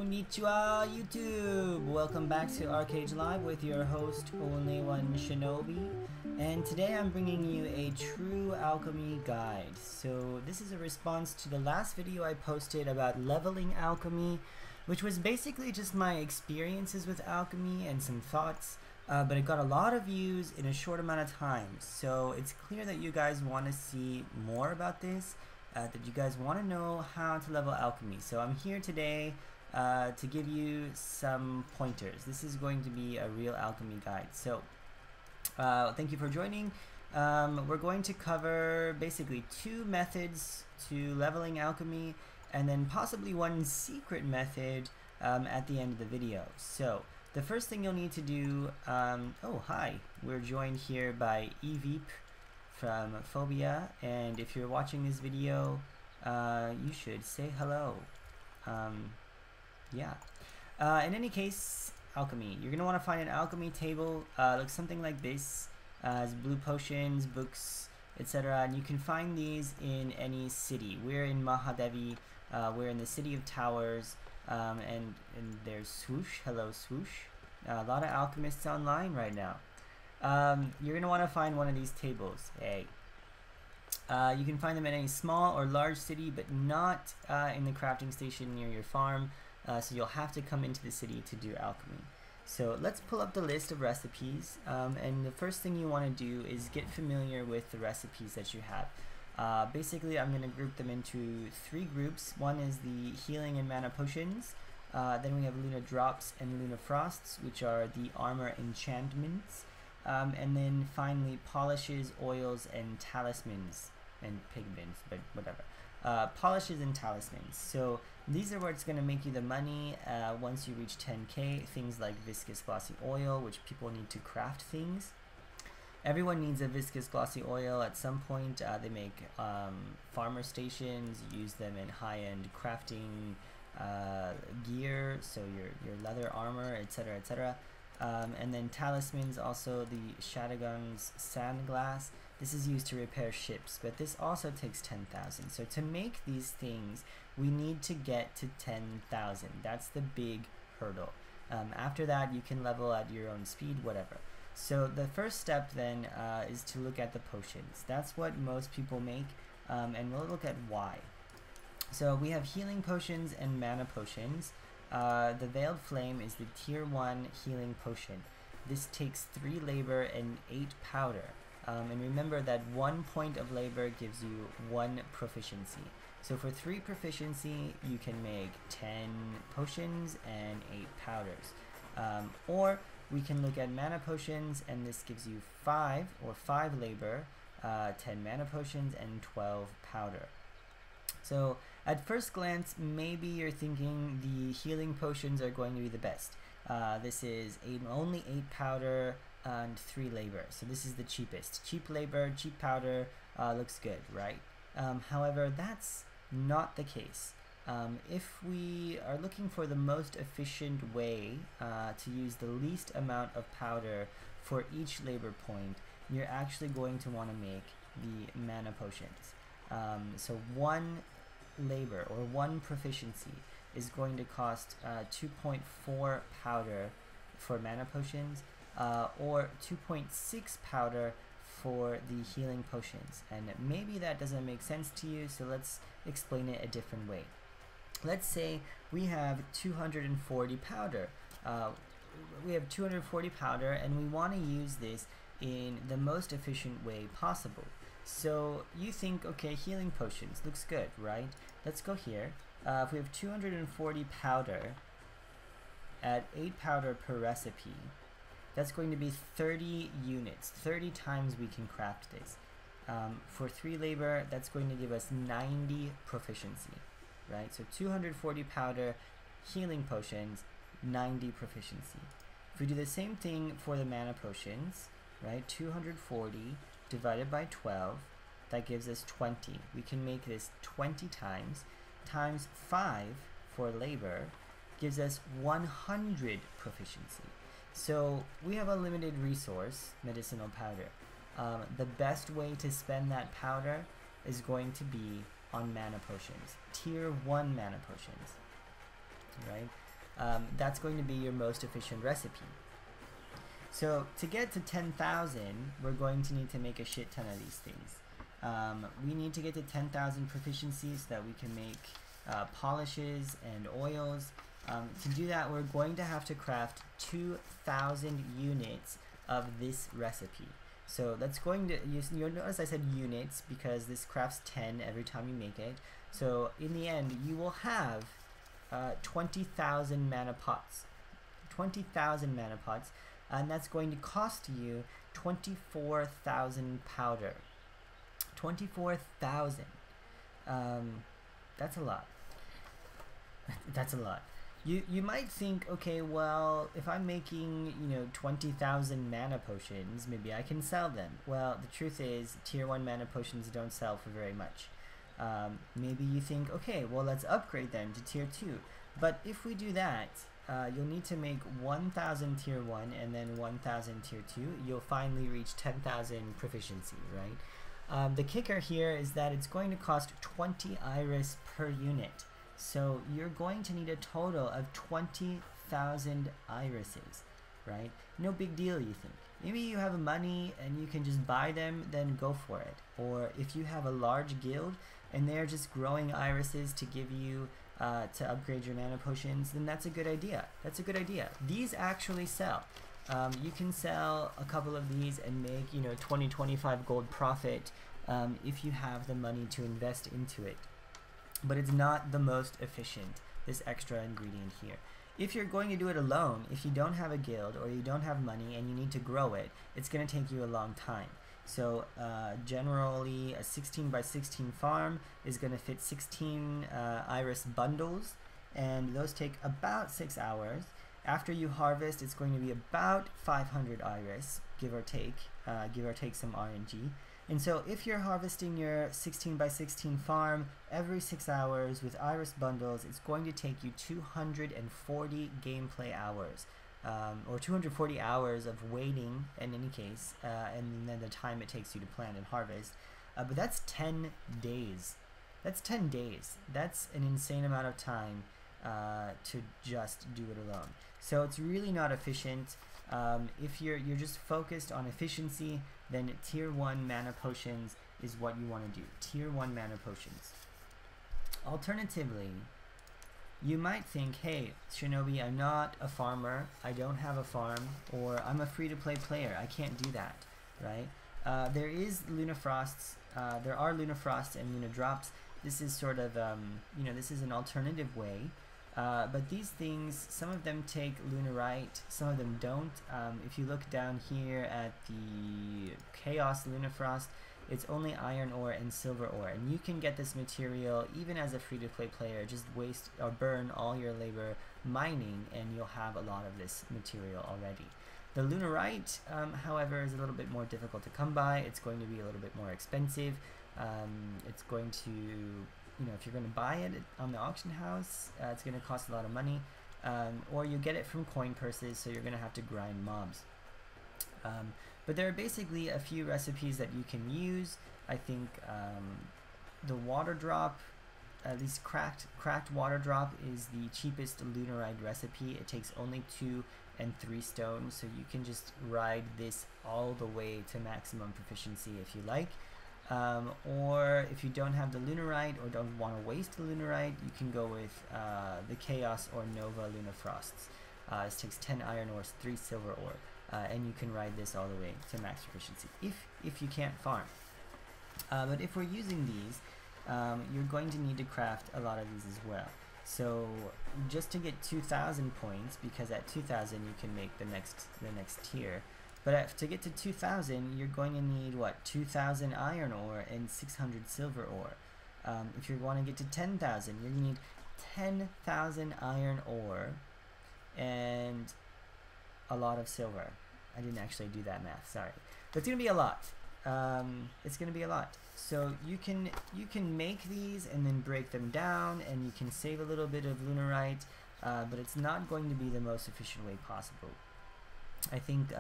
Konnichiwa YouTube! Welcome back to Archeage Live with your host OnlyOneShinobi, and today I'm bringing you a true alchemy guide. So this is a response to the last video I posted about leveling alchemy, which was basically just my experiences with alchemy and some thoughts, but it got a lot of views in a short amount of time. So it's clear that you guys want to see more about this, that you guys want to know how to level alchemy. So I'm here today to give you some pointers. This is going to be a real alchemy guide. So thank you for joining. We're going to cover basically two methods to leveling alchemy, and then possibly one secret method at the end of the video. So the first thing you'll need to do, oh hi, we're joined here by Eveep from Phobia, and if you're watching this video, you should say hello. Yeah. In any case, alchemy. You're going to want to find an alchemy table. Looks something like this. Has blue potions, books, etc. And you can find these in any city. We're in Mahadevi. We're in the City of Towers. And there's Swoosh. Hello, Swoosh. A lot of alchemists online right now. You're going to want to find one of these tables. Hey. You can find them in any small or large city, but not in the crafting station near your farm. So you'll have to come into the city to do alchemy. So let's pull up the list of recipes, and the first thing you want to do is get familiar with the recipes that you have. Basically, I'm going to group them into three groups. One is the healing and mana potions, then we have Luna drops and Luna frosts, which are the armor enchantments, and then finally polishes, oils, and talismans, and pigments, but whatever. Polishes and talismans. So these are where it's going to make you the money once you reach 10k. Things like viscous glossy oil, which people need to craft things. Everyone needs a viscous glossy oil at some point. They make farmer stations, use them in high-end crafting gear, so your leather armor, etc, etc. And then talismans, also the Shadagon's sand glass. This is used to repair ships, but this also takes 10,000. So to make these things, we need to get to 10,000. That's the big hurdle. After that, you can level at your own speed, whatever. So the first step then is to look at the potions. That's what most people make, and we'll look at why. So we have healing potions and mana potions. The Veiled Flame is the tier 1 healing potion. This takes 3 labor and 8 powder. And remember that 1 point of labor gives you 1 proficiency. So for 3 proficiency, you can make 10 potions and 8 powders. Or we can look at mana potions, and this gives you 5 labor, 10 mana potions, and 12 powder. So at first glance, maybe you're thinking the healing potions are going to be the best. This is only 8 powder and 3 labor, so this is the cheapest. Cheap labor, cheap powder, looks good, right? However, that's not the case. If we are looking for the most efficient way to use the least amount of powder for each labor point, you're actually going to want to make the mana potions. So 1 labor or 1 proficiency is going to cost 2.4 powder for mana potions, or 2.6 powder for the healing potions. And maybe that doesn't make sense to you, so let's explain it a different way. Let's say we have 240 powder. We have 240 powder, and we want to use this in the most efficient way possible. So you think, okay, healing potions looks good, right? Let's go here. If we have 240 powder at 8 powder per recipe, that's going to be 30 units. 30 times we can craft this. For 3 labor, that's going to give us 90 proficiency, right? So 240 powder, healing potions, 90 proficiency. If we do the same thing for the mana potions, right? 240 divided by 12, that gives us 20. We can make this 20 times 5 for labor gives us 100 proficiency. So we have a limited resource, medicinal powder. The best way to spend that powder is going to be on mana potions, tier 1 mana potions, right? that's going to be your most efficient recipe. So to get to 10,000, we're going to need to make a shit ton of these things. We need to get to 10,000 proficiency so that we can make polishes and oils. To do that, we're going to have to craft 2,000 units of this recipe. So that's going to, you'll notice I said units because this crafts 10 every time you make it. So in the end, you will have 20,000 mana pots. 20,000 mana pots, and that's going to cost you 24,000 powder. 24,000. That's a lot. That's a lot. You might think, okay, well, if I'm making, 20,000 mana potions, maybe I can sell them. Well, the truth is, tier 1 mana potions don't sell for very much. Maybe you think, okay, well, let's upgrade them to tier 2. But if we do that, you'll need to make 1,000 tier 1 and then 1,000 tier 2. You'll finally reach 10,000 proficiency, right? The kicker here is that it's going to cost 20 iris per unit. So you're going to need a total of 20,000 irises, right? No big deal, you think. Maybe you have money and you can just buy them, then go for it. Or if you have a large guild and they're just growing irises to give you, to upgrade your mana potions, then that's a good idea. That's a good idea. These actually sell. You can sell a couple of these and make, 20, 25 gold profit if you have the money to invest into it. But it's not the most efficient, this extra ingredient here. If you're going to do it alone, if you don't have a guild or you don't have money and you need to grow it, it's going to take you a long time. So generally a 16 by 16 farm is going to fit 16 iris bundles, and those take about 6 hours. After you harvest, it's going to be about 500 iris, give or take some RNG. And so if you're harvesting your 16 by 16 farm every 6 hours with iris bundles, it's going to take you 240 gameplay hours, or 240 hours of waiting in any case, and then the time it takes you to plant and harvest. But that's 10 days. That's 10 days. That's an insane amount of time to just do it alone. So it's really not efficient. If you're just focused on efficiency, then tier 1 mana potions is what you want to do. Tier 1 mana potions. Alternatively, you might think, hey, Shinobi, I'm not a farmer, I don't have a farm, or I'm a free-to-play player, I can't do that, right? There is Lunafrosts, there are Lunafrosts and Lunadrops. This is sort of, this is an alternative way. But these things, some of them take Lunarite, some of them don't. If you look down here at the Chaos Lunafrost, it's only iron ore and silver ore, and you can get this material even as a free-to-play player. Just waste or burn all your labor mining and you'll have a lot of this material already. The Lunarite, however, is a little bit more difficult to come by. It's going to be a little bit more expensive. It's going to, if you're going to buy it on the auction house, it's going to cost a lot of money, or you get it from coin purses, so you're going to have to grind mobs. But there are basically a few recipes that you can use. I think the water drop, at least cracked water drop, is the cheapest Lunarite recipe. It takes only 2 and 3 stones, so you can just ride this all the way to maximum proficiency if you like. Or if you don't have the Lunarite or don't want to waste the Lunarite, you can go with the Chaos or Nova Lunafrosts. This takes 10 iron ores, 3 silver ore, and you can ride this all the way to max proficiency if you can't farm. But if we're using these, you're going to need to craft a lot of these as well. So just to get 2,000 points, because at 2,000 you can make the next tier. But to get to 2,000, you're going to need, what, 2,000 iron ore and 600 silver ore. If you want to get to 10,000, you're going to need 10,000 iron ore and a lot of silver. I didn't actually do that math, sorry. But it's going to be a lot. It's going to be a lot. So you can make these and then break them down, and you can save a little bit of Lunarite, but it's not going to be the most efficient way possible. I think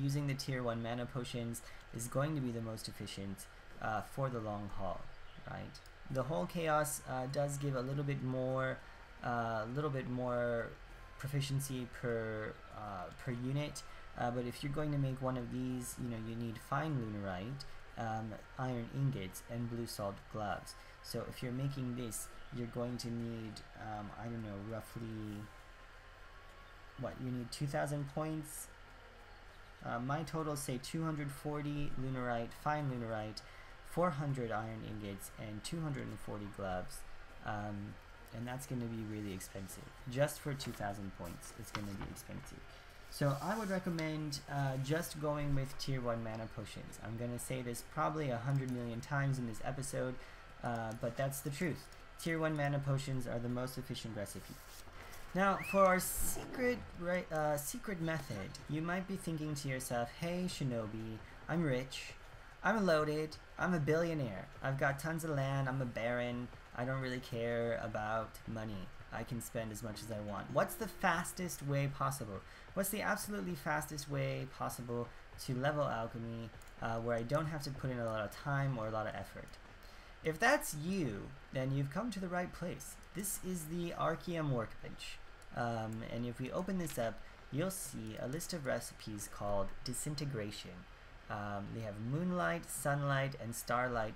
using the tier 1 mana potions is going to be the most efficient for the long haul, right? The whole chaos does give a little bit more proficiency per unit. But if you're going to make one of these, you need fine Lunarite, iron ingots, and blue salt gloves. So if you're making this, you're going to need, I don't know, roughly, you need 2,000 points. My totals say 240 Lunarite, fine Lunarite, 400 iron ingots, and 240 gloves. And that's going to be really expensive. Just for 2,000 points, it's going to be expensive. So I would recommend just going with tier 1 mana potions. I'm going to say this probably 100 million times in this episode, but that's the truth. Tier 1 mana potions are the most efficient recipe. Now, for our secret method, you might be thinking to yourself, hey Shinobi, I'm rich, I'm loaded, I'm a billionaire, I've got tons of land, I'm a baron, I don't really care about money. I can spend as much as I want. What's the fastest way possible? What's the absolutely fastest way possible to level alchemy where I don't have to put in a lot of time or a lot of effort? If that's you, then you've come to the right place. This is the Archeage Workbench. And if we open this up, you'll see a list of recipes called disintegration. They have moonlight, sunlight, and starlight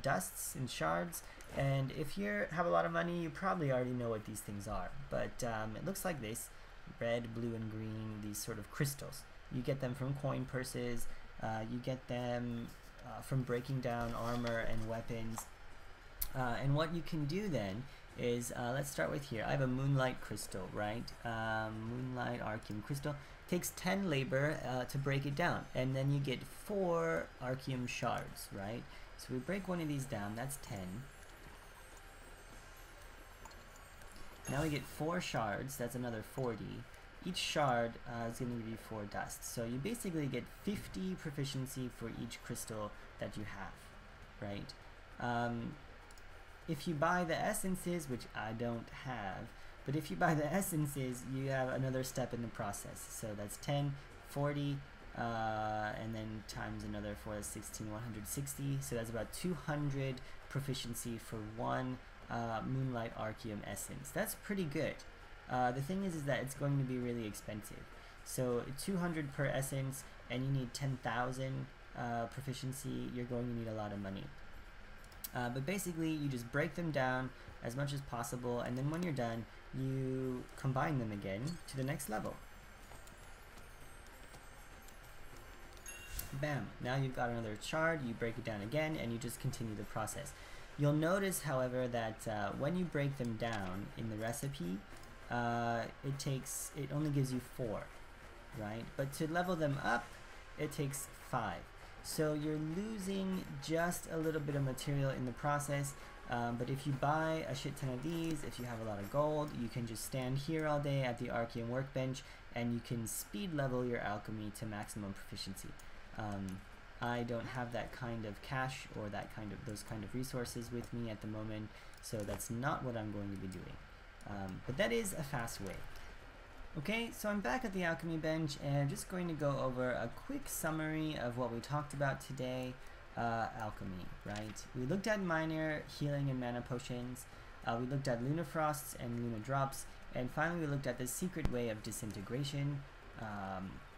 dusts and shards. And if you have a lot of money, you probably already know what these things are. But it looks like this: red, blue, and green, these sort of crystals. You get them from coin purses. You get them from breaking down armor and weapons. And what you can do then is, let's start with here. I have a moonlight crystal, right? Moonlight Archeage crystal. Takes 10 labor to break it down, and then you get 4 Archeage shards, right? So we break one of these down, that's 10. Now we get 4 shards, that's another 40. Each shard is going to give you 4 dust. So you basically get 50 proficiency for each crystal that you have, right? If you buy the essences, which I don't have, but if you buy the essences, you have another step in the process. So that's 10, 40, and then times another 4, that's 16, 160. So that's about 200 proficiency for one Moonlight Archeage essence. That's pretty good. The thing is that it's going to be really expensive. So 200 per essence, and you need 10,000 proficiency, you're going to need a lot of money. But basically, you just break them down as much as possible, and then when you're done, you combine them again to the next level. Bam! Now you've got another shard, you break it down again, and you just continue the process. You'll notice, however, that when you break them down in the recipe, it only gives you 4, right? But to level them up, it takes 5. So you're losing just a little bit of material in the process, but if you buy a shit ton of these, if you have a lot of gold, you can just stand here all day at the Archeage Workbench, and you can speed level your alchemy to maximum proficiency. I don't have that kind of cash or those kind of resources with me at the moment, so that's not what I'm going to be doing. But that is a fast way. Okay, so I'm back at the alchemy bench, and I'm just going to go over a quick summary of what we talked about today. Alchemy, right? We looked at minor, healing, and mana potions. We looked at Luna Frosts and Luna Drops, and finally we looked at the secret way of disintegration,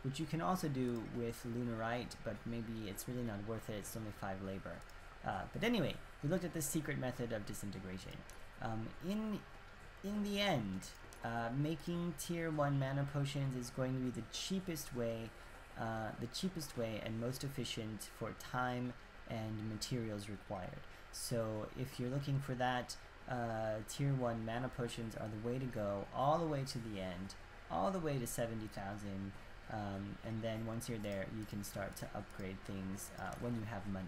which you can also do with Lunarite, but maybe it's really not worth it. It's only 5 labor. But anyway, we looked at the secret method of disintegration. In the end, making tier 1 mana potions is going to be the cheapest way and most efficient for time and materials required. So if you're looking for that, tier 1 mana potions are the way to go, all the way to the end, all the way to 70,000, and then once you're there, you can start to upgrade things when you have money.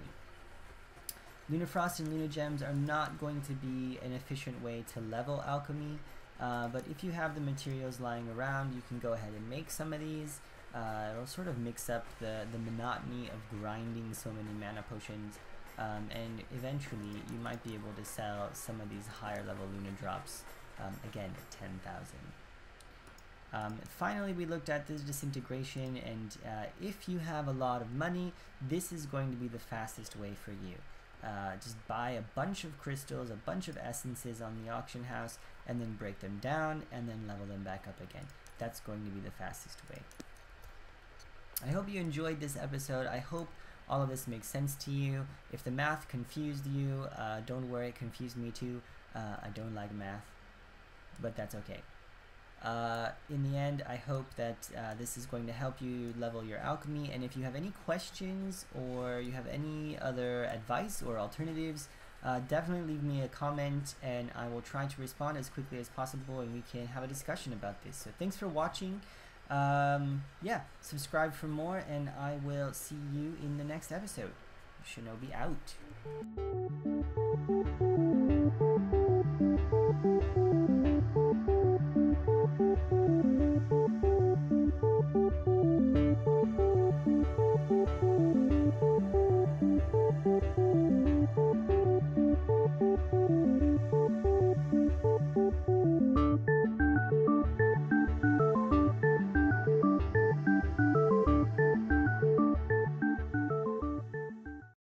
Luna Frost and Luna Gems are not going to be an efficient way to level alchemy, but if you have the materials lying around, you can go ahead and make some of these. It'll sort of mix up the monotony of grinding so many mana potions, and eventually you might be able to sell some of these higher level Luna Drops, again at 10,000. Finally, we looked at this disintegration, and if you have a lot of money, this is going to be the fastest way for you. just buy a bunch of crystals, a bunch of essences on the auction house, and then break them down and then level them back up again. That's going to be the fastest way. I hope you enjoyed this episode. I hope all of this makes sense to you. If the math confused you, don't worry, it confused me too. I don't like math, but that's okay. In the end, I hope that this is going to help you level your alchemy, and if you have any questions or you have any other advice or alternatives, definitely leave me a comment and I will try to respond as quickly as possible and we can have a discussion about this. So thanks for watching. Yeah, subscribe for more and I will see you in the next episode. Shinobi out.